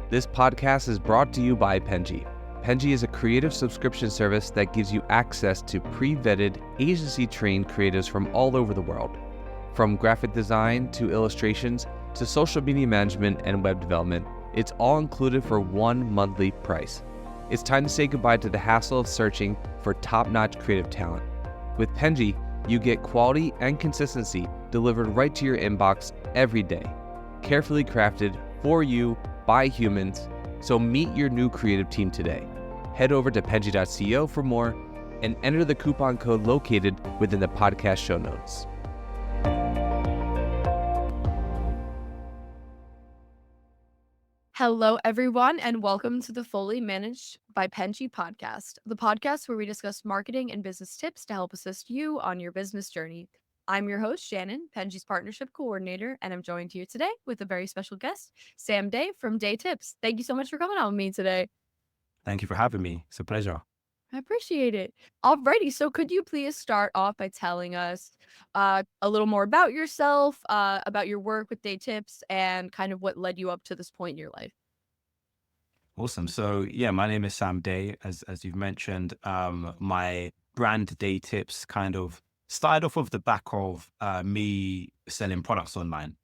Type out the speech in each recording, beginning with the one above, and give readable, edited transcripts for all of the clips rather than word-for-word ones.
This podcast is brought to you by Penji. Penji is a creative subscription service that gives you access to pre-vetted, agency-trained creatives from all over the world. From graphic design to illustrations to social media management and web development, it's all included for one monthly price. It's time to say goodbye to the hassle of searching for top-notch creative talent. With Penji, you get quality and consistency delivered right to your inbox every day, carefully crafted for you by humans. So meet your new creative team today. Head over to penji.co for more and enter the coupon code located within the podcast show notes. Hello, everyone, and welcome to the Fully Managed by Penji podcast, the podcast where we discuss marketing and business tips to help assist you on your business journey. I'm your host, Shannon, Penji's partnership coordinator, and I'm joined here today with a very special guest, Sam Dey from DeyTips. Thank you so much for coming on with me today. Thank you for having me. It's a pleasure. I appreciate it. Alrighty, so could you please start off by telling us a little more about yourself, about your work with DeyTips, and kind of what led you up to this point in your life? Awesome. So yeah, my name is Sam Dey, as you've mentioned. My brand DeyTips kind of started off the back of me selling products online.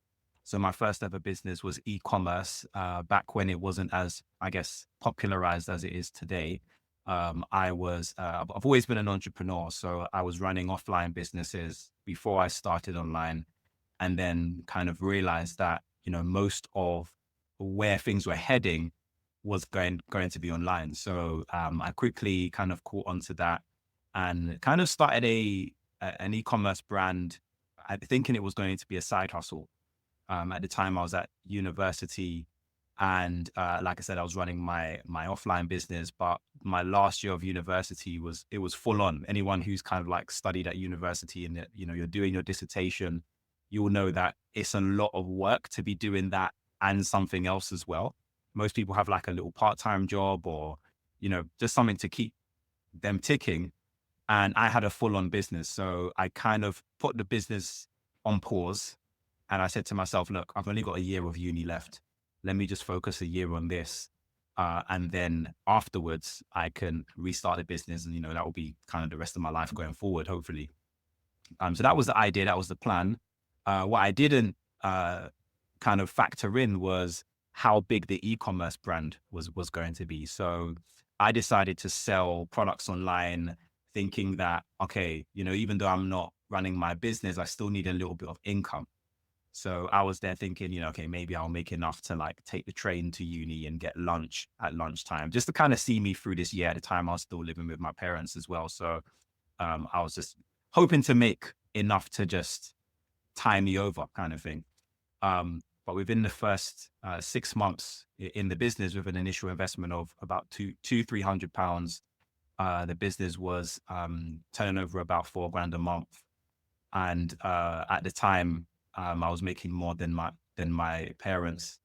So my first ever business was e-commerce back when it wasn't as, I guess, popularized as it is today. I've always been an entrepreneur, so I was running offline businesses before I started online, and then kind of realized that, most of where things were heading was going to be online. So I quickly kind of caught onto that and kind of started an e-commerce brand, thinking it was going to be a side hustle. At the time I was at university, and like I said, I was running my offline business, but my last year of university was full on. Anyone who's kind of like studied at university and you're doing your dissertation, you will know that it's a lot of work to be doing that and something else as well. Most people have like a little part-time job or, just something to keep them ticking. And I had a full-on business. So I kind of put the business on pause, and I said to myself, look, I've only got a year of uni left. Let me just focus a year on this. And then afterwards, I can restart the business. And, that will be kind of the rest of my life going forward, hopefully. So that was the idea. That was the plan. What I didn't kind of factor in was how big the e-commerce brand was going to be. So I decided to sell products online, thinking that, okay, even though I'm not running my business, I still need a little bit of income. So I was there thinking, okay, maybe I'll make enough to like take the train to uni and get lunch at lunchtime, just to kind of see me through this year. At the time, I was still living with my parents as well. So I was just hoping to make enough to just tie me over kind of thing. But within the first 6 months in the business, with an initial investment of about £300, the business was turning over about £4,000 a month. And at the time, I was making more than my parents,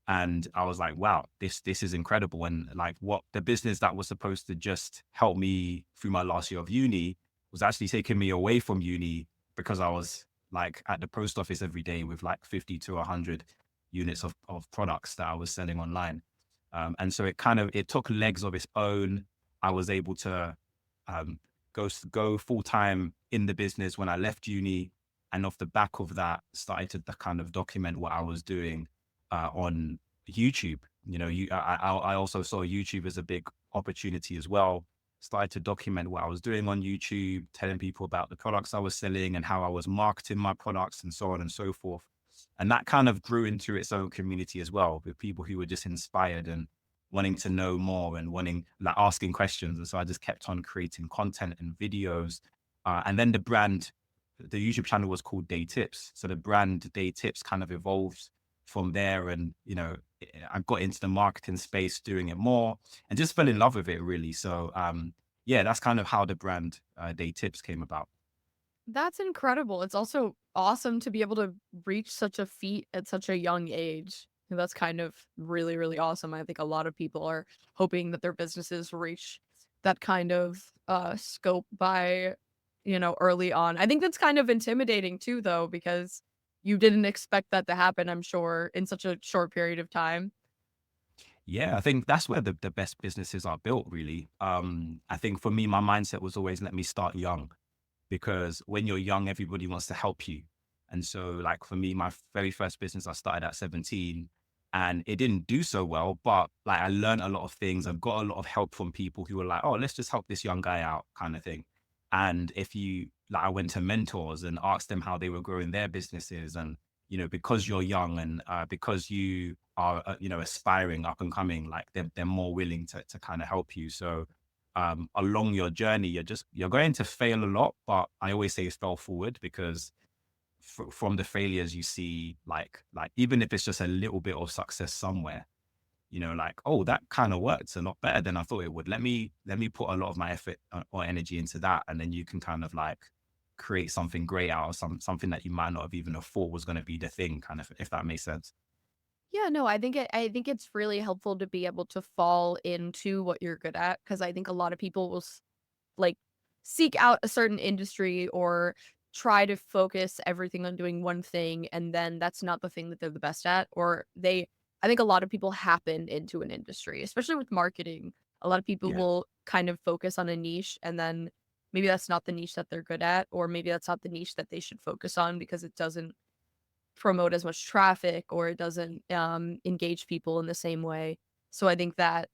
and I was like, "Wow, this is incredible!" And like, what the business that was supposed to just help me through my last year of uni was actually taking me away from uni, because I was like at the post office every day with like 50 to 100 units of products that I was selling online, and so it took legs of its own. I was able to go full time in the business when I left uni. And off the back of that, started to kind of document what I was doing on YouTube. I also saw YouTube as a big opportunity as well. Started to document what I was doing on YouTube, telling people about the products I was selling and how I was marketing my products and so on and so forth. And that kind of grew into its own community as well, with people who were just inspired and wanting to know more and like asking questions. And so I just kept on creating content and videos. And then the YouTube channel was called DeyTips. So the brand DeyTips kind of evolved from there. And, I got into the marketing space doing it more and just fell in love with it, really. So, that's kind of how the brand DeyTips came about. That's incredible. It's also awesome to be able to reach such a feat at such a young age. And that's kind of really, really awesome. I think a lot of people are hoping that their businesses reach that kind of scope by early on. I think that's kind of intimidating too, though, because you didn't expect that to happen, I'm sure, in such a short period of time. Yeah, I think that's where the best businesses are built, really. I think for me, my mindset was always let me start young, because when you're young, everybody wants to help you. And so, like for me, my very first business, I started at 17 and it didn't do so well, but like I learned a lot of things. I've got a lot of help from people who were like, oh, let's just help this young guy out kind of thing. And if you, like, I went to mentors and asked them how they were growing their businesses. And, because you're young and because you are, aspiring up and coming, like they're more willing to kind of help you. So, along your journey, you're going to fail a lot, but I always say fail forward, because from the failures you see, like even if it's just a little bit of success somewhere, like, oh, that kind of worked a lot better than I thought it would. Let me put a lot of my effort or energy into that, and then you can kind of like create something great out of something that you might not have even thought was going to be the thing, kind of, if that makes sense. Yeah, no, I think it's really helpful to be able to fall into what you're good at, because I think a lot of people will like seek out a certain industry or try to focus everything on doing one thing, and then that's not the thing that they're the best at. Or I think a lot of people happen into an industry, especially with marketing. A lot of people Yeah. will kind of focus on a niche, and then maybe that's not the niche that they're good at, or maybe that's not the niche that they should focus on because it doesn't promote as much traffic, or it doesn't engage people in the same way. So I think that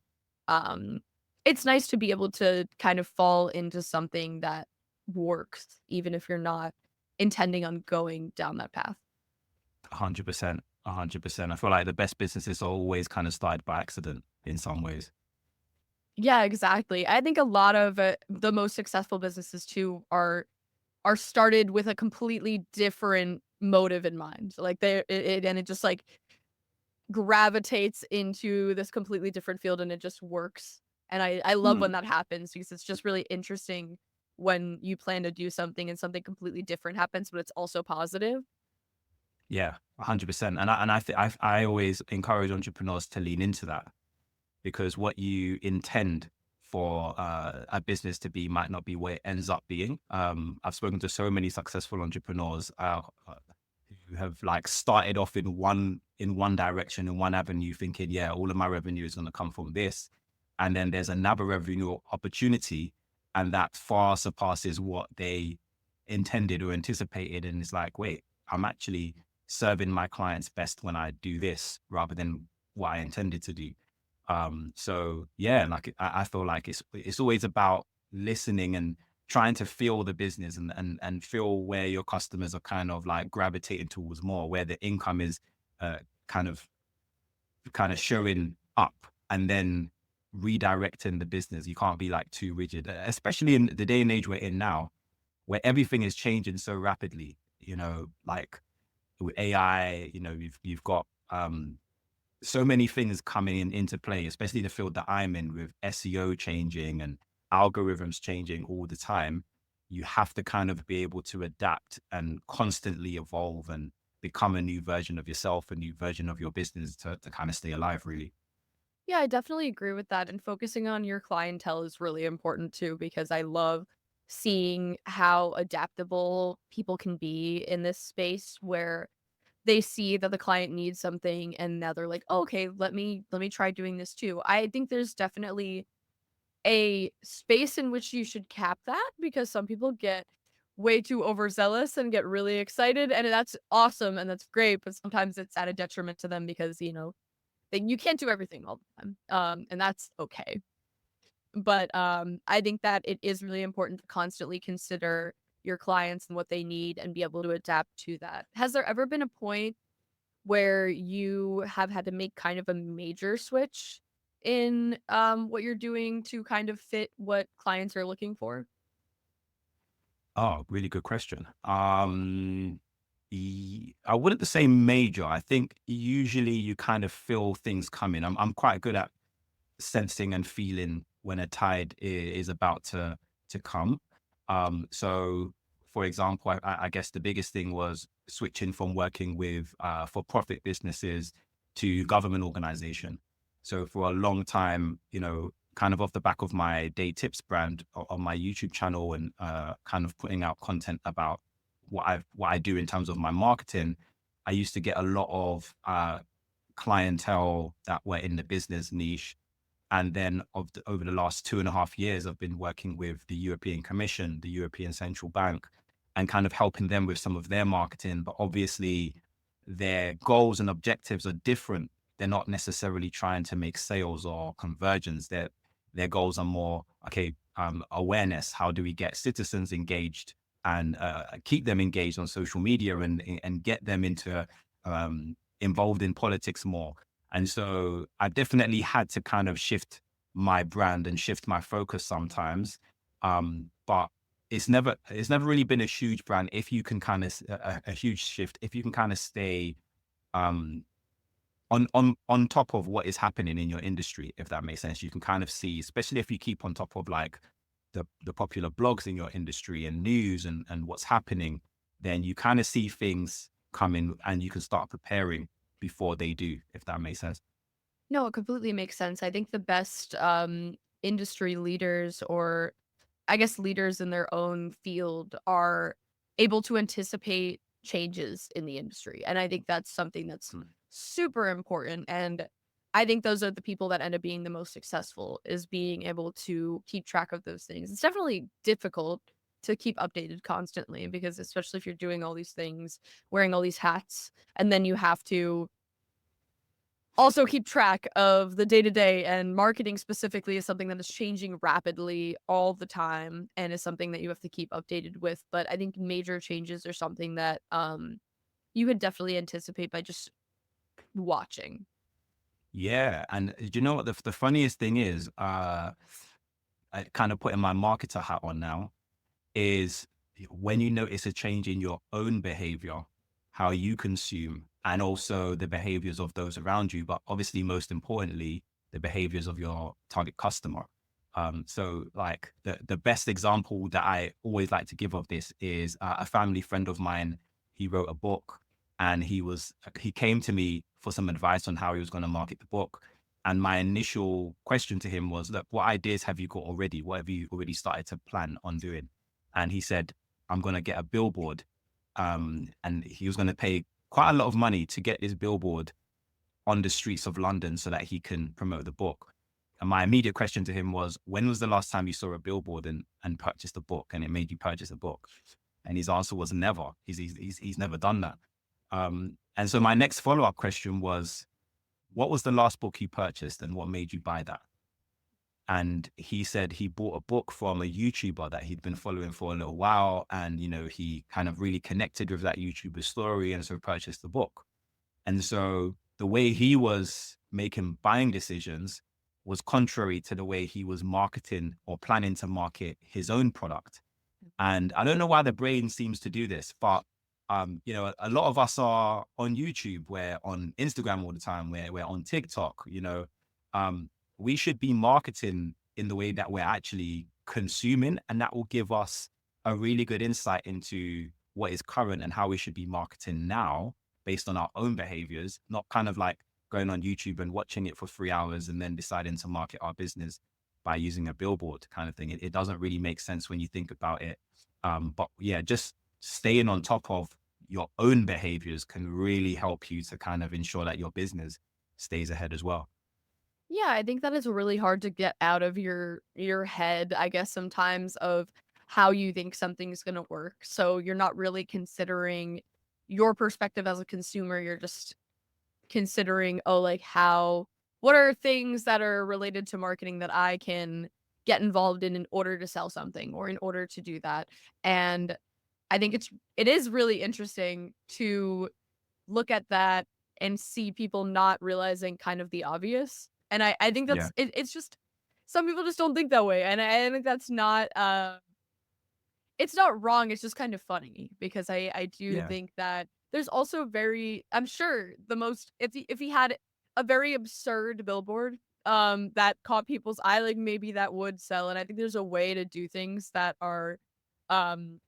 um, it's nice to be able to kind of fall into something that works, even if you're not intending on going down that path. 100%. 100%. I feel like the best businesses are always kind of started by accident in some ways. Yeah, exactly. I think a lot of the most successful businesses too are started with a completely different motive in mind. Like and it just like gravitates into this completely different field, and it just works. And I love when Hmm. that happens, because it's just really interesting when you plan to do something and something completely different happens, but it's also positive. Yeah, 100%. And I always encourage entrepreneurs to lean into that, because what you intend for a business to be might not be what it ends up being. I've spoken to so many successful entrepreneurs who have like started off in one direction, in one avenue, thinking, yeah, all of my revenue is going to come from this, and then there's another revenue opportunity, and that far surpasses what they intended or anticipated, and it's like, wait, I'm actually serving my clients best when I do this rather than what I intended to do. So yeah, like I feel like it's always about listening and trying to feel the business, and feel where your customers are kind of like gravitating towards more, where the income is uh, kind of showing up, and then redirecting the business. You can't be like too rigid, especially in the day and age we're in now, where everything is changing so rapidly. Like with AI, you've got so many things coming into play, especially the field that I'm in, with SEO changing and algorithms changing all the time. You have to kind of be able to adapt and constantly evolve and become a new version of yourself, a new version of your business, to kind of stay alive, really. Yeah, I definitely agree with that. And focusing on your clientele is really important too, because I love seeing how adaptable people can be in this space where they see that the client needs something, and now they're like, "Oh, okay, let me try doing this too." I think there's definitely a space in which you should cap that, because some people get way too overzealous and get really excited, and that's awesome and that's great, but sometimes it's at a detriment to them because, you can't do everything all the time. And that's okay. But I think that it is really important to constantly consider your clients and what they need and be able to adapt to that. Has there ever been a point where you have had to make kind of a major switch in what you're doing to kind of fit what clients are looking for? Oh, really good question. I wouldn't say major. I think usually you kind of feel things coming. I'm quite good at sensing and feeling when a tide is about to come. So, for example, I guess the biggest thing was switching from working with for-profit businesses to government organization. So for a long time, kind of off the back of my Day Tips brand on my YouTube channel, and kind of putting out content about what I do in terms of my marketing, I used to get a lot of clientele that were in the business niche. And then over the last 2.5 years, I've been working with the European Commission, the European Central Bank, and kind of helping them with some of their marketing. But obviously, their goals and objectives are different. They're not necessarily trying to make sales or conversions. Their goals are more, okay, awareness. How do we get citizens engaged and keep them engaged on social media and get them into involved in politics more? And so I definitely had to kind of shift my brand and shift my focus sometimes. But it's never really been a huge brand if you can kind of a huge shift if you can kind of stay on top of what is happening in your industry, if that makes sense. You can kind of see, especially if you keep on top of like the popular blogs in your industry and news and what's happening, then you kind of see things coming and you can start preparing before they do, if that makes sense. No, it completely makes sense. I think the best industry leaders, or I guess leaders in their own field, are able to anticipate changes in the industry. And I think that's something that's Mm. super important. And I think those are the people that end up being the most successful, is being able to keep track of those things. It's definitely difficult to keep updated constantly, because especially if you're doing all these things, wearing all these hats, and then you have to also keep track of the day to day, and marketing specifically is something that is changing rapidly all the time and is something that you have to keep updated with. But I think major changes are something that you could definitely anticipate by just watching. Yeah, and do you know what the funniest thing is? I kind of putting my marketer hat on now, is when you notice a change in your own behavior, how you consume, and also the behaviors of those around you, but obviously, most importantly, the behaviors of your target customer. So like the best example that I always like to give of this is a family friend of mine. He wrote a book, and he came to me for some advice on how he was going to market the book. And my initial question to him was, look, what ideas have you got already? What have you already started to plan on doing? And he said, I'm going to get a billboard. And he was going to pay quite a lot of money to get this billboard on the streets of London so that he can promote the book. And my immediate question to him was, when was the last time you saw a billboard and purchased a book and it made you purchase a book? And his answer was never. He's never done that. And so my next follow-up question was, what was the last book you purchased and what made you buy that? And he said he bought a book from a YouTuber that he'd been following for a little while. And, he kind of really connected with that YouTuber's story and so purchased the book. And so the way he was making buying decisions was contrary to the way he was marketing or planning to market his own product. And I don't know why the brain seems to do this, but a lot of us are on YouTube, we're on Instagram all the time, we're on TikTok, we should be marketing in the way that we're actually consuming, and that will give us a really good insight into what is current and how we should be marketing now based on our own behaviors, not kind of like going on YouTube and watching it for 3 hours and then deciding to market our business by using a billboard kind of thing. It doesn't really make sense when you think about it. But yeah, just staying on top of your own behaviors can really help you to kind of ensure that your business stays ahead as well. Yeah, I think that is really hard to get out of your head, I guess, sometimes, of how you think something's gonna work. So you're not really considering your perspective as a consumer. You're just considering, oh, like, what are things that are related to marketing that I can get involved in order to sell something, or in order to do that. And I think it is really interesting to look at that and see people not realizing kind of the obvious. And I think Yeah. it's just, some people just don't think that way. And I think that's not it's not wrong, it's just kind of funny, because I do Yeah. think that there's also I'm sure the most, if he had a very absurd billboard that caught people's eye, like, maybe that would sell. And I think there's a way to do things that are um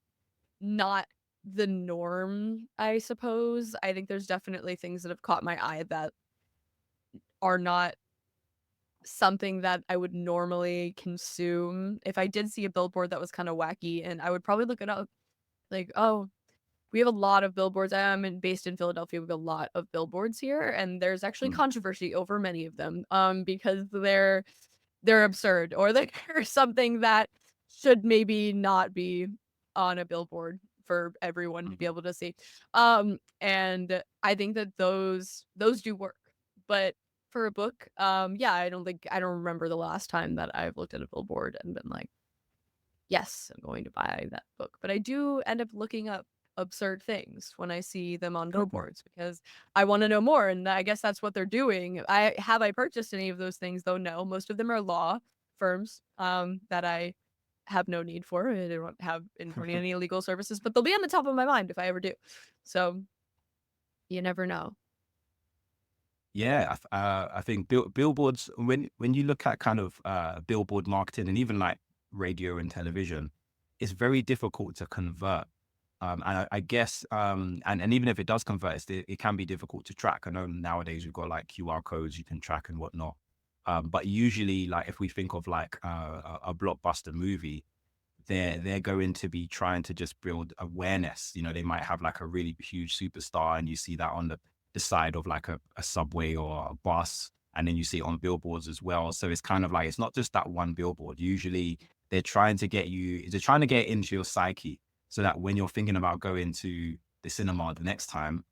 not the norm, I suppose. I think there's definitely things that have caught my eye that are not something that I would normally consume. If I did see a billboard that was kind of wacky, and I would probably look it up, like, oh, we have a lot of billboards. Based in Philadelphia. We have a lot of billboards here, and there's actually Mm. controversy over many of them, because they're absurd or they're something that should maybe not be on a billboard for everyone to be Mhm. able to see. And I think that those do work. But for a book, yeah, I don't remember the last time that I've looked at a billboard and been like, yes, I'm going to buy that book. But I do end up looking up absurd things when I see them on billboards because I want to know more. And I guess that's what they're doing. I purchased any of those things though? No, most of them are law firms that I have no need for. I don't have any legal services, but they'll be on the top of my mind if I ever do. So you never know. Yeah, I think billboards, when you look at kind of billboard marketing and even like radio and television, it's very difficult to convert. And I guess, and even if it does convert, it can be difficult to track. I know nowadays we've got like QR codes you can track and whatnot. But usually, like if we think of like a blockbuster movie, they're going to be trying to just build awareness. You know, they might have like a really huge superstar, and you see that on the side of like a subway or a bus, and then you see it on billboards as well. So it's kind of like it's not just that one billboard. Usually, they're trying to get into your psyche, so that when you're thinking about going to the cinema the next time,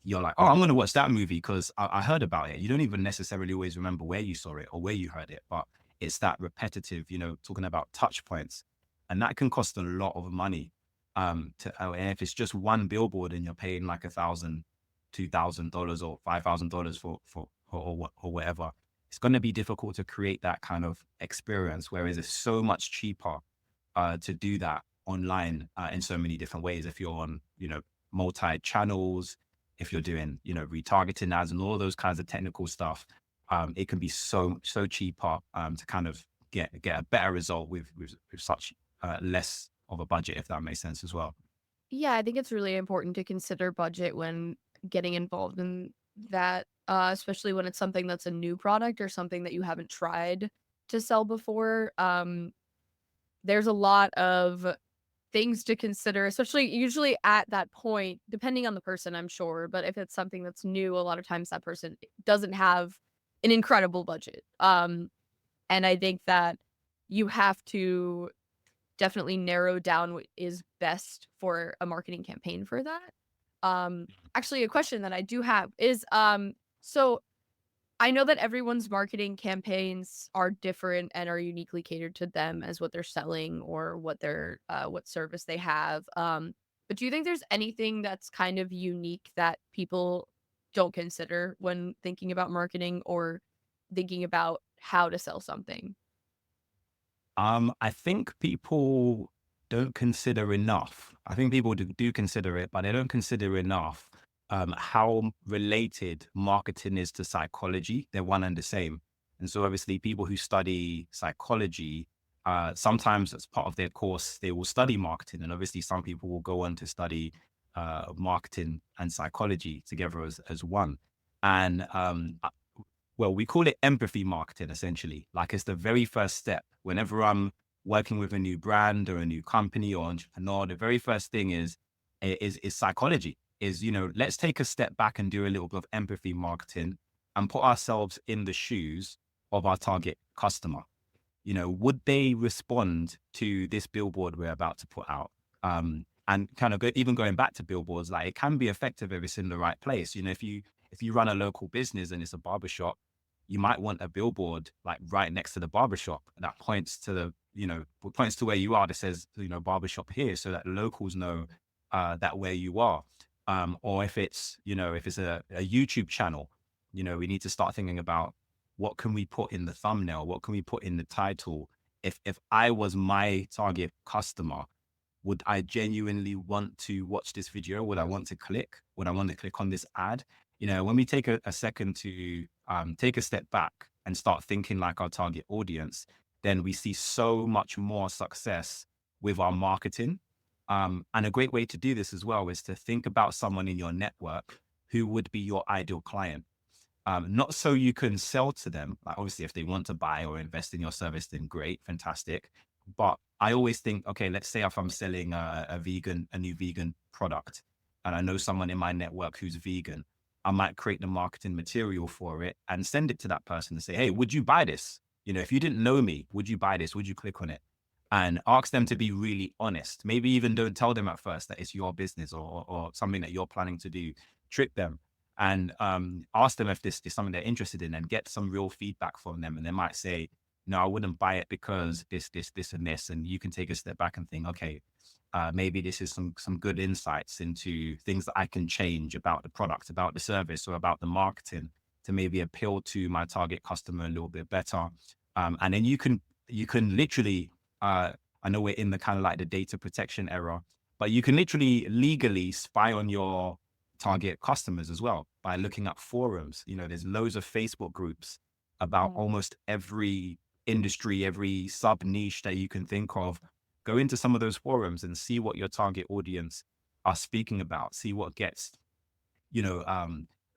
you're like, oh, I'm going to watch that movie because I heard about it. You don't even necessarily always remember where you saw it or where you heard it, but it's that repetitive, talking about touch points, and that can cost a lot of money. And if it's just one billboard and you're paying like $1,000, $2,000 or $5,000 or whatever, it's going to be difficult to create that kind of experience. Whereas it's so much cheaper to do that online in so many different ways. If you're on, multi channels, if you're doing, retargeting ads and all those kinds of technical stuff, it can be so cheaper to kind of get a better result with such less of a budget, if that makes sense as well. Yeah, I think it's really important to consider budget when getting involved in that, especially when it's something that's a new product or something that you haven't tried to sell before. There's a lot of things to consider, especially usually at that point, depending on the person, I'm sure. But if it's something that's new, a lot of times that person doesn't have an incredible budget. And I think that you have to definitely narrow down what is best for a marketing campaign for that. Um, Actually, a question that I do have is, so I know that everyone's marketing campaigns are different and are uniquely catered to them as what they're selling or what service they have. But do you think there's anything that's kind of unique that people don't consider when thinking about marketing or thinking about how to sell something? I think people don't consider enough. I think people do consider it, but they don't consider enough how related marketing is to psychology. They're one and the same. And so obviously people who study psychology, sometimes as part of their course, they will study marketing. And obviously some people will go on to study marketing and psychology together as one. And well, we call it empathy marketing essentially. Like it's the very first step. Whenever I'm working with a new brand or a new company or entrepreneur, the very first thing is psychology. Is, let's take a step back and do a little bit of empathy marketing and put ourselves in the shoes of our target customer. Would they respond to this billboard we're about to put out? And kind of even going back to billboards, like it can be effective if it's in the right place. If you run a local business and it's a barbershop, you might want a billboard like right next to the barbershop that points to points to where you are, that says, barbershop here, so that locals know that where you are. Or if it's a YouTube channel, we need to start thinking about what can we put in the thumbnail? What can we put in the title? If I was my target customer, would I genuinely want to watch this video? Would I want to click? Would I want to click on this ad? When we take a second to take a step back and start thinking like our target audience, then we see so much more success with our marketing. And a great way to do this as well is to think about someone in your network who would be your ideal client. Not so you can sell to them. Like obviously, if they want to buy or invest in your service, then great, fantastic. But I always think, okay, let's say if I'm selling a new vegan product, and I know someone in my network who's vegan, I might create the marketing material for it and send it to that person and say, hey, would you buy this? If you didn't know me, would you buy this? Would you click on it? And ask them to be really honest. Maybe even don't tell them at first that it's your business or something that you're planning to do. Trick them and ask them if this is something they're interested in and get some real feedback from them. And they might say, no, I wouldn't buy it because this, and this. And you can take a step back and think, okay, maybe this is some good insights into things that I can change about the product, about the service, or about the marketing to maybe appeal to my target customer a little bit better. And then you can literally, I know we're in the kind of like the data protection era, but you can literally legally spy on your target customers as well by looking at forums. There's loads of Facebook groups about Mm. almost every industry, every sub niche that you can think of. Go into some of those forums and see what your target audience are speaking about. See what gets,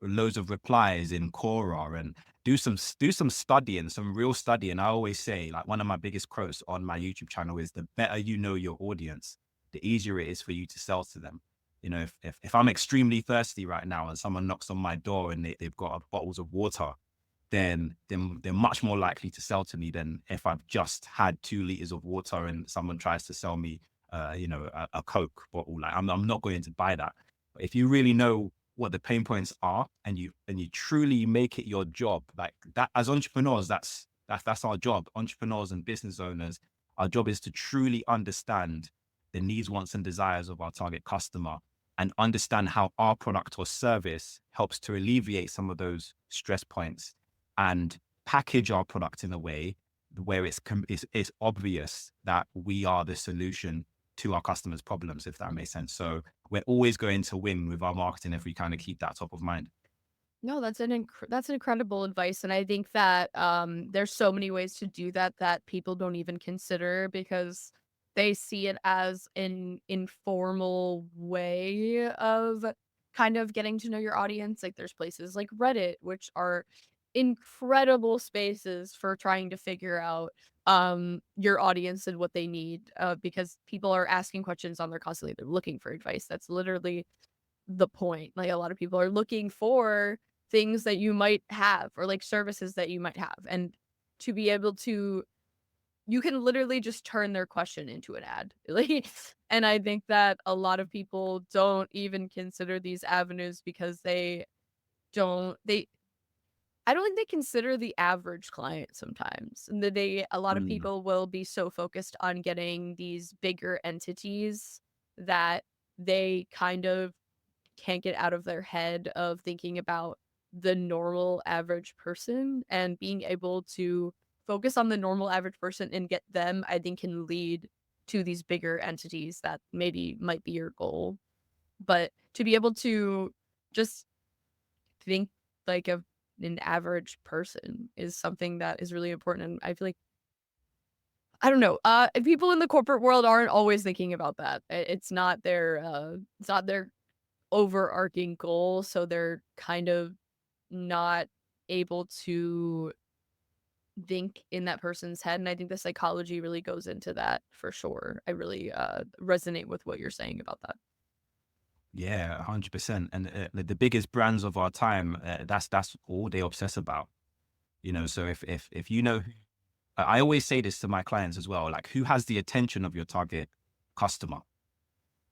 loads of replies in Quora, and do some studying, some real study. And I always say, like, one of my biggest quotes on my YouTube channel is, the better you know your audience, the easier it is for you to sell to them. If I'm extremely thirsty right now and someone knocks on my door and they've got bottles of water, then they're much more likely to sell to me than if I've just had 2 liters of water and someone tries to sell me, a Coke bottle. Like, I'm not going to buy that. But if you really know what the pain points are and you truly make it your job, like that, as entrepreneurs, that's our job. Entrepreneurs and business owners, our job is to truly understand the needs, wants, and desires of our target customer, and understand how our product or service helps to alleviate some of those stress points, and package our product in a way where it's obvious that we are the solution to our customers' problems, if that makes sense. So we're always going to win with our marketing if we kind of keep that top of mind. No, that's incredible advice, and I think that there's so many ways to do that that people don't even consider because they see it as an informal way of kind of getting to know your audience. Like there's places like Reddit, which are incredible spaces for trying to figure out your audience and what they need because people are asking questions on there constantly. They're looking for advice. That's literally the point. Like a lot of people are looking for things that you might have or like services that you might have. And to be able to, you can literally just turn their question into an ad. Like, and I think that a lot of people don't even consider these avenues because don't, they, I don't think they consider the average client sometimes. And that a lot of Mm, people will be so focused on getting these bigger entities that they kind of can't get out of their head of thinking about the normal average person, and being able to focus on the normal average person and get them, I think, can lead to these bigger entities that maybe might be your goal. But to be able to just think like an average person is something that is really important. And I feel like, I don't know, people in the corporate world aren't always thinking about that. It's not their overarching goal, so they're kind of not able to think in that person's head, and I think the psychology really goes into that for sure. I really resonate with what you're saying about that. yeah, 100%. And the biggest brands of our time, that's all they obsess about. So if I always say this to my clients as well, like, who has the attention of your target customer?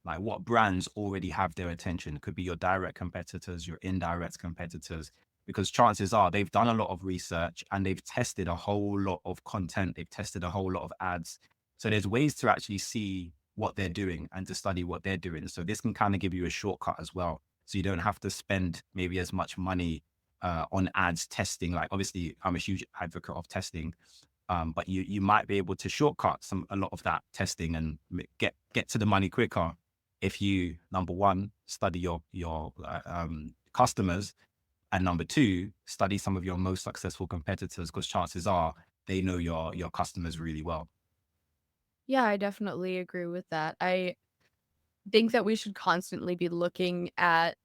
Like, what brands already have their attention? It could be your direct competitors, your indirect competitors, because chances are they've done a lot of research and they've tested a whole lot of content. They've tested a whole lot of ads. So there's ways to actually see what they're doing and to study what they're doing. So this can kind of give you a shortcut as well. So you don't have to spend maybe as much money on ads testing. Like, obviously, I'm a huge advocate of testing, but you might be able to shortcut a lot of that testing and get to the money quicker if you, number one, study your customers, and number two, study some of your most successful competitors, because chances are they know your customers really well. Yeah, I definitely agree with that. I think that we should constantly be looking at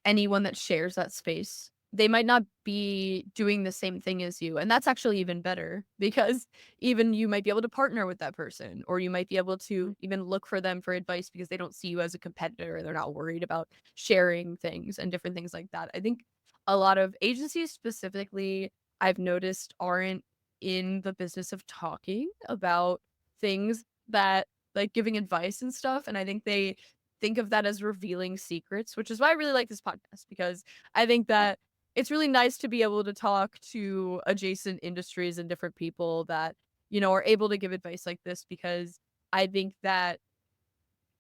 anyone that shares that space they might not be doing the same thing as you. And that's actually even better because even you might be able to partner with that person, or you might be able to even look for them for advice because they don't see you as a competitor. They're not worried about sharing things and different things like that. I think a lot of agencies specifically, I've noticed, aren't in the business of talking about things that like giving advice and stuff. And I think they think of that as revealing secrets, which is why I really like this podcast because I think that it's really nice to be able to talk to adjacent industries and different people that, are able to give advice like this because I think that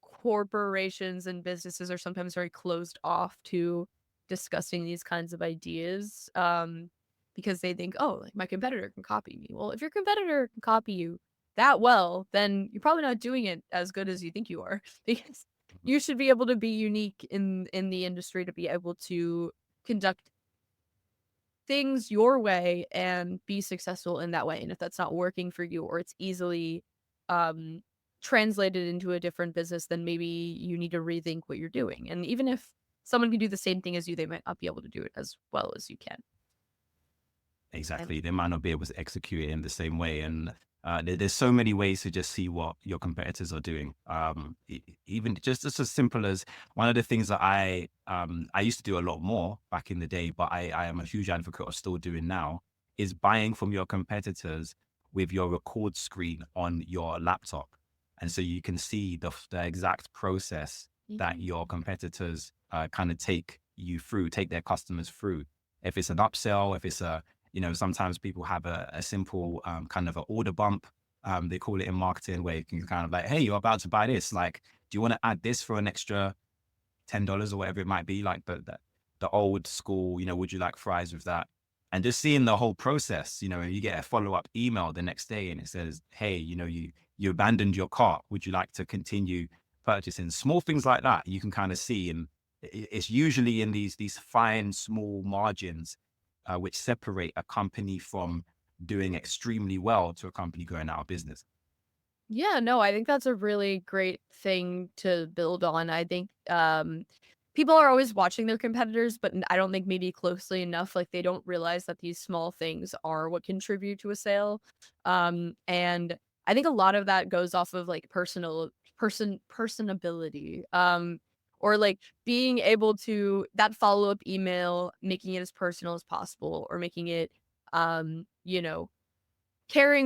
corporations and businesses are sometimes very closed off to discussing these kinds of ideas because they think, oh, like my competitor can copy me. Well, if your competitor can copy you that well, then you're probably not doing it as good as you think you are because you should be able to be unique in the industry to be able to conduct things your way and be successful in that way. And if that's not working for you or it's easily um translated into a different business, then maybe you need to rethink what you're doing. And even if someone can do the same thing as you, they might not be able to do it as well as you can. And Exactly. They might not be able to execute it in the same way. And there's so many ways to just see what your competitors are doing. Even just as simple as one of the things that I used to do a lot more back in the day, but I am a huge advocate of still doing now, is buying from your competitors with your record screen on your laptop. And so you can see the exact process that Mhm. your competitors kind of take their customers through. If it's an upsell, if it's sometimes people have a simple kind of an order bump. They call it in marketing where you can kind of like, hey, you're about to buy this. Like, do you want to add this for an extra $10 or whatever it might be? Like the old school, would you like fries with that? And just seeing the whole process, you get a follow-up email the next day and it says, hey, you abandoned your cart. Would you like to continue purchasing? Small things like that you can kind of see. And it's usually in these fine, small margins which separate a company from doing extremely well to a company going out of business. Yeah, no, I think that's a really great thing to build on. I think people are always watching their competitors, but I don't think maybe closely enough. Like they don't realize that these small things are what contribute to a sale. And I think a lot of that goes off of like personability. Or like being able to that follow-up email, making it as personal as possible, or making it caring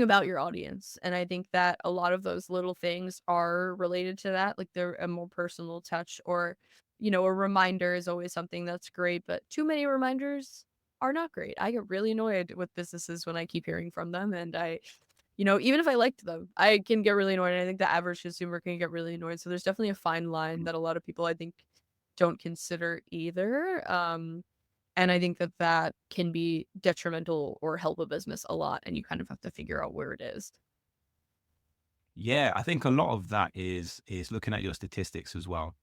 about your audience. And I think that a lot of those little things are related to that. Like they're a more personal touch, or, a reminder is always something that's great, but too many reminders are not great. I get really annoyed with businesses when I keep hearing from them. And even if I liked them, I can get really annoyed. And I think the average consumer can get really annoyed. So there's definitely a fine line that a lot of people, I think, don't consider either. And I think that that can be detrimental or help a business a lot, and you kind of have to figure out where it is. Yeah, I think a lot of that is looking at your statistics as well.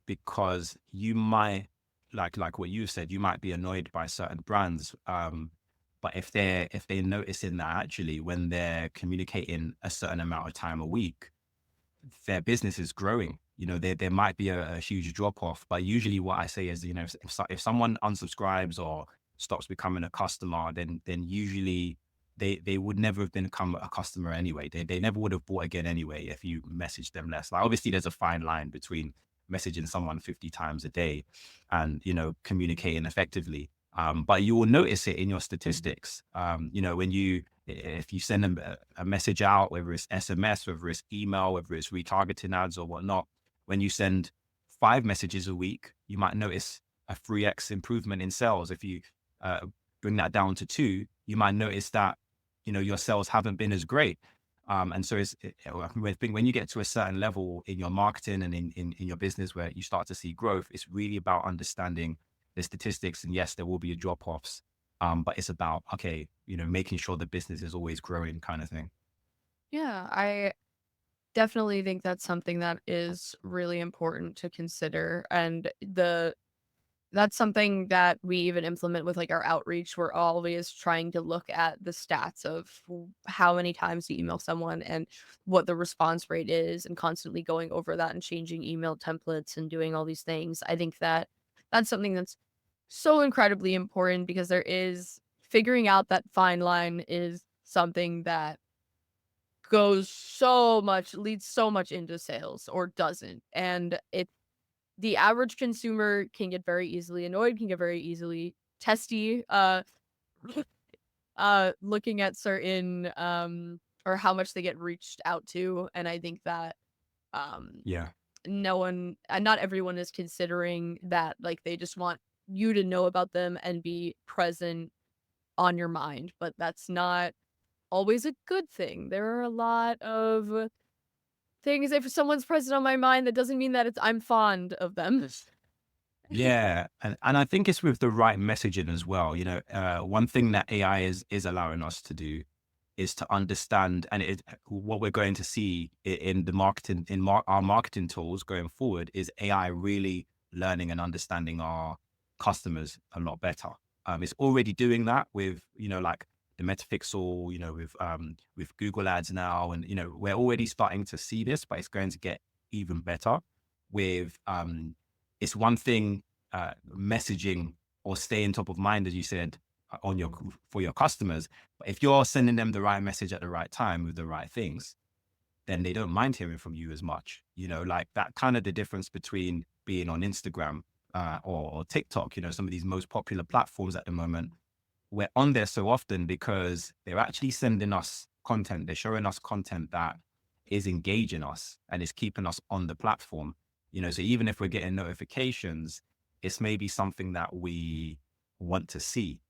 Because you might like what you said, you might be annoyed by certain brands. But if they're noticing that actually when they're communicating a certain amount of time a week, their business is growing. There might be a huge drop off, but usually what I say is, if someone unsubscribes or stops becoming a customer, then usually they would never have become a customer anyway. They never would have bought again anyway if you message them less. Like obviously there's a fine line between messaging someone 50 times a day and communicating effectively. But you will notice it in your statistics. If you send them a message out, whether it's SMS, whether it's email, whether it's retargeting ads or whatnot, when you send 5 messages a week, you might notice a 3x improvement in sales. If you bring that down to 2, you might notice that your sales haven't been as great. And so when you get to a certain level in your marketing and in your business where you start to see growth, it's really about understanding the statistics. And yes, there will be drop offs, but it's about, okay, making sure the business is always growing kind of thing. Yeah, I definitely think that's something that is really important to consider. And that's something that we even implement with like our outreach. We're always trying to look at the stats of how many times you email someone and what the response rate is, and constantly going over that and changing email templates and doing all these things. I think that that's something that's so incredibly important because there is figuring out that fine line is something that leads so much into sales or doesn't. And the average consumer can get very easily annoyed, can get very easily testy, looking at certain, or how much they get reached out to. And I think that, um, Yeah. not everyone is considering that, like, they just want you to know about them and be present on your mind, but that's not always a good thing. There are a lot of things. If someone's present on my mind, that doesn't mean that I'm fond of them. Yeah, and I think it's with the right messaging as well. One thing that AI is allowing us to do is to understand, and what we're going to see in the marketing our marketing tools going forward is AI really learning and understanding our customers a lot better. It's already doing that with like the Metapixel, with Google Ads now, and we're already starting to see this, but it's going to get even better with it's one thing messaging or staying top of mind, as you said, for your customers. But if you're sending them the right message at the right time with the right things, then they don't mind hearing from you as much. Like that kind of the difference between being on Instagram or TikTok. Some of these most popular platforms at the moment. We're on there so often because they're actually sending us content. They're showing us content that is engaging us and is keeping us on the platform. So even if we're getting notifications, it's maybe something that we want to see.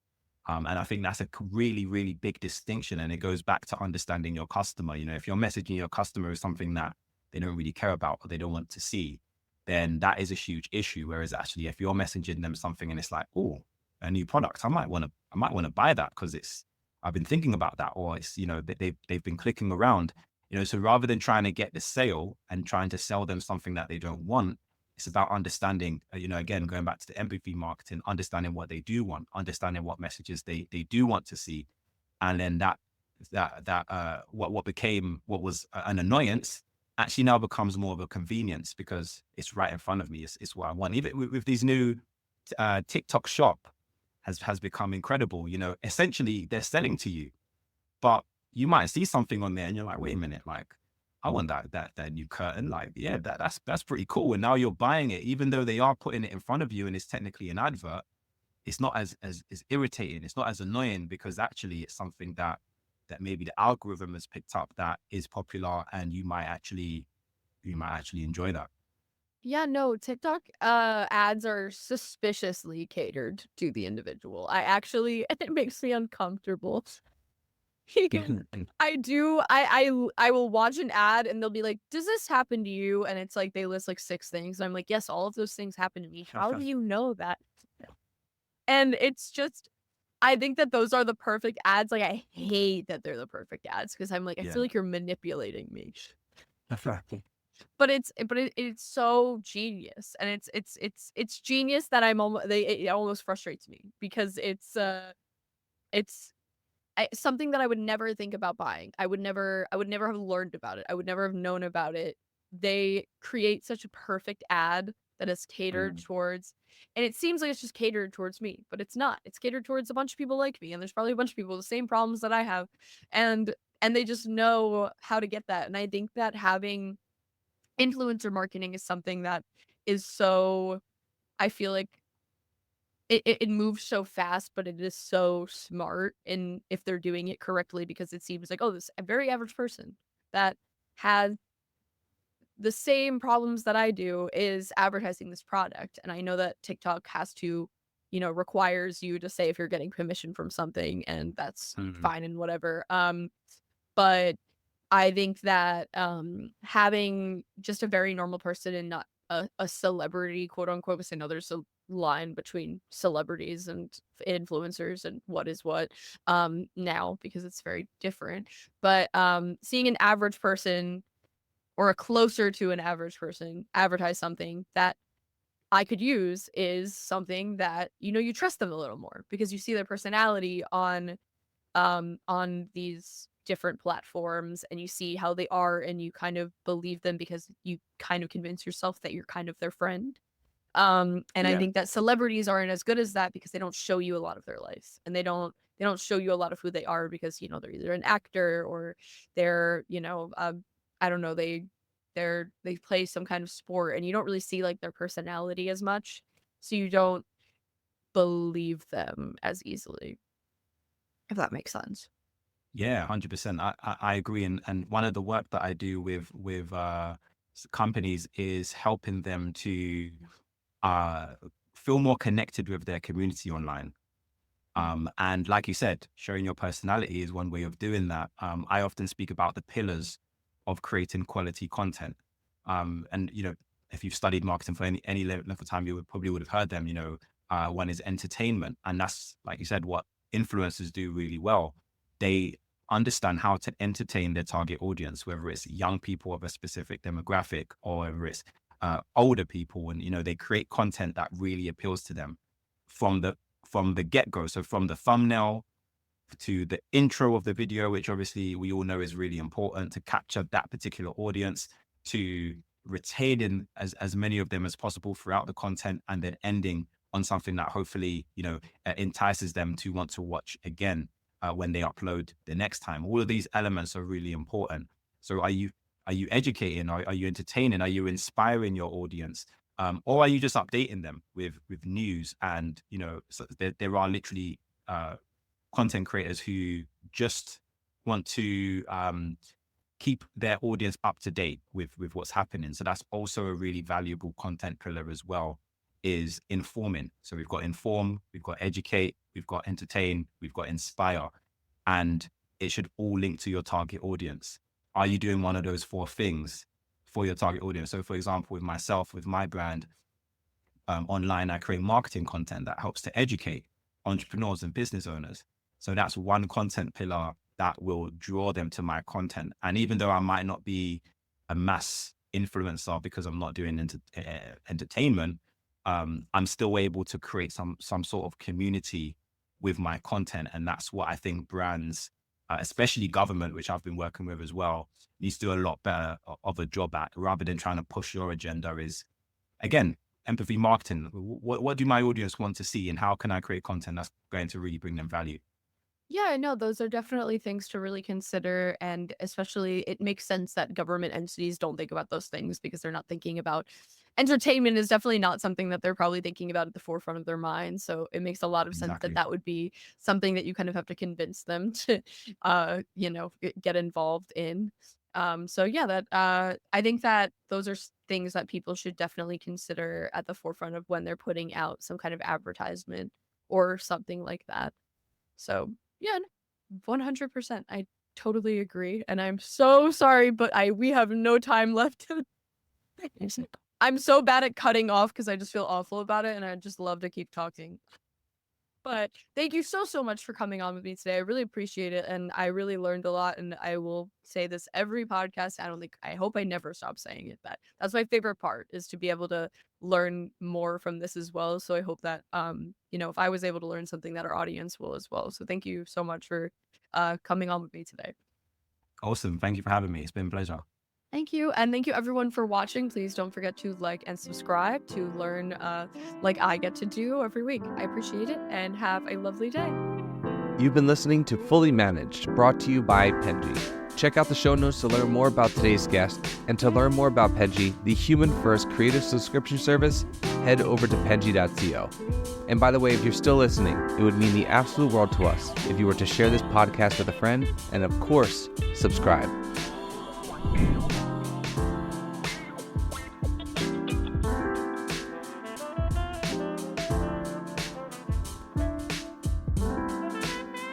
And I think that's a really, really big distinction. And it goes back to understanding your customer. If you're messaging your customer with something that they don't really care about or they don't want to see, then that is a huge issue. Whereas actually, if you're messaging them something and it's like, oh, a new product, I might want to buy that because I've been thinking about that, or it's, they've been clicking around, so rather than trying to get the sale and trying to sell them something that they don't want, it's about understanding, again, going back to the empathy marketing, understanding what they do want, understanding what messages they do want to see. And then what was an annoyance actually now becomes more of a convenience because it's right in front of me. It's what I want. Even with these new TikTok shop has become incredible. Essentially they're selling to you, but you might see something on there and you're like, wait a minute, like I want that new curtain. Like, yeah, that's pretty cool. And now you're buying it, even though they are putting it in front of you and it's technically an advert. It's not as irritating. It's not as annoying because actually it's something that maybe the algorithm has picked up that is popular, and you might actually enjoy that. Yeah, no, TikTok ads are suspiciously catered to the individual. It makes me uncomfortable. I will watch an ad and they'll be like, "Does this happen to you?" And it's like they list like 6 things. And I'm like, "Yes, all of those things happen to me. How do you know that?" And it's just I think that those are the perfect ads. Like I hate that they're the perfect ads because I'm like, I Yeah. feel like you're manipulating me. But it's so genius, and it's genius that it almost frustrates me because it's something that I would never think about buying. I would never have learned about it. I would never have known about it. They create such a perfect ad that is catered Mm. towards, and it seems like it's just catered towards me, but it's not. It's catered towards a bunch of people like me, and there's probably a bunch of people with the same problems that I have, and they just know how to get that. And I think that having influencer marketing is something that is so I feel like it moves so fast, but it is so smart in if they're doing it correctly because it seems like, oh, this a very average person that has the same problems that I do is advertising this product. And I know that TikTok has to, requires you to say if you're getting permission from something, and that's Mm. fine and whatever. But I think that having just a very normal person and not a celebrity, quote unquote, because I know there's a line between celebrities and influencers and what is what now because it's very different. But seeing an average person or a closer to an average person advertise something that I could use is something that you trust them a little more because you see their personality on these different platforms and you see how they are and you kind of believe them because you kind of convince yourself that you're kind of their friend. And I Yeah. think that celebrities aren't as good as that because they don't show you a lot of their life, and they don't show you a lot of who they are because, they're either an actor or they're, I don't know, they play some kind of sport, and you don't really see like their personality as much. So you don't believe them as easily, if that makes sense. Yeah, 100%. I agree. And one of the work that I do with companies is helping them to uh, feel more connected with their community online. And like you said, showing your personality is one way of doing that. I often speak about the pillars of creating quality content. And if you've studied marketing for any length of time, would have heard them. One is entertainment, and that's, like you said, what influencers do really well. They understand how to entertain their target audience, whether it's young people of a specific demographic or whether it's older people, and they create content that really appeals to them from the get-go. So from the thumbnail to the intro of the video, which obviously we all know is really important to capture that particular audience, to retaining as many of them as possible throughout the content, and then ending on something that hopefully entices them to want to watch again when they upload the next time. All of these elements are really important. So are you educating? Are you entertaining? Are you inspiring your audience? Or are you just updating them with news? And so there are literally content creators who just want to keep their audience up to date with what's happening. So that's also a really valuable content pillar as well, is informing. So we've got inform, we've got educate, we've got entertain, we've got inspire, and it should all link to your target audience. Are you doing one of those 4 things for your target audience? So for example, with myself, with my brand, online, I create marketing content that helps to educate entrepreneurs and business owners. So that's one content pillar that will draw them to my content. And even though I might not be a mass influencer because I'm not doing entertainment, I'm still able to create some sort of community with my content. And that's what I think brands, especially government, which I've been working with as well, needs to do a lot better of a job at, rather than trying to push your agenda. Is, again, empathy marketing. What do my audience want to see, and how can I create content that's going to really bring them value? Yeah, no, those are definitely things to really consider. And especially, it makes sense that government entities don't think about those things because they're not thinking about entertainment is definitely not something that they're probably thinking about at the forefront of their mind. So it makes a lot of sense that Exactly. that would be something that you kind of have to convince them to, get involved in. So yeah, that I think that those are things that people should definitely consider at the forefront of when they're putting out some kind of advertisement or something like that. So yeah, 100%. I totally agree. And I'm so sorry, but we have no time left. I'm so bad at cutting off because I just feel awful about it and I just love to keep talking. But thank you so much for coming on with me today. I really appreciate it. And I really learned a lot. And I will say this every podcast. I hope I never stop saying it. That's my favorite part, is to be able to learn more from this as well. So I hope that, if I was able to learn something, that our audience will as well. So thank you so much for coming on with me today. Awesome. Thank you for having me. It's been a pleasure. Thank you. And thank you everyone for watching. Please don't forget to like and subscribe to learn like I get to do every week. I appreciate it, and have a lovely day. You've been listening to Fully Managed, brought to you by Penji. Check out the show notes to learn more about today's guest, and to learn more about Penji, the human-first creative subscription service, head over to penji.co. And by the way, if you're still listening, it would mean the absolute world to us if you were to share this podcast with a friend, and of course, subscribe.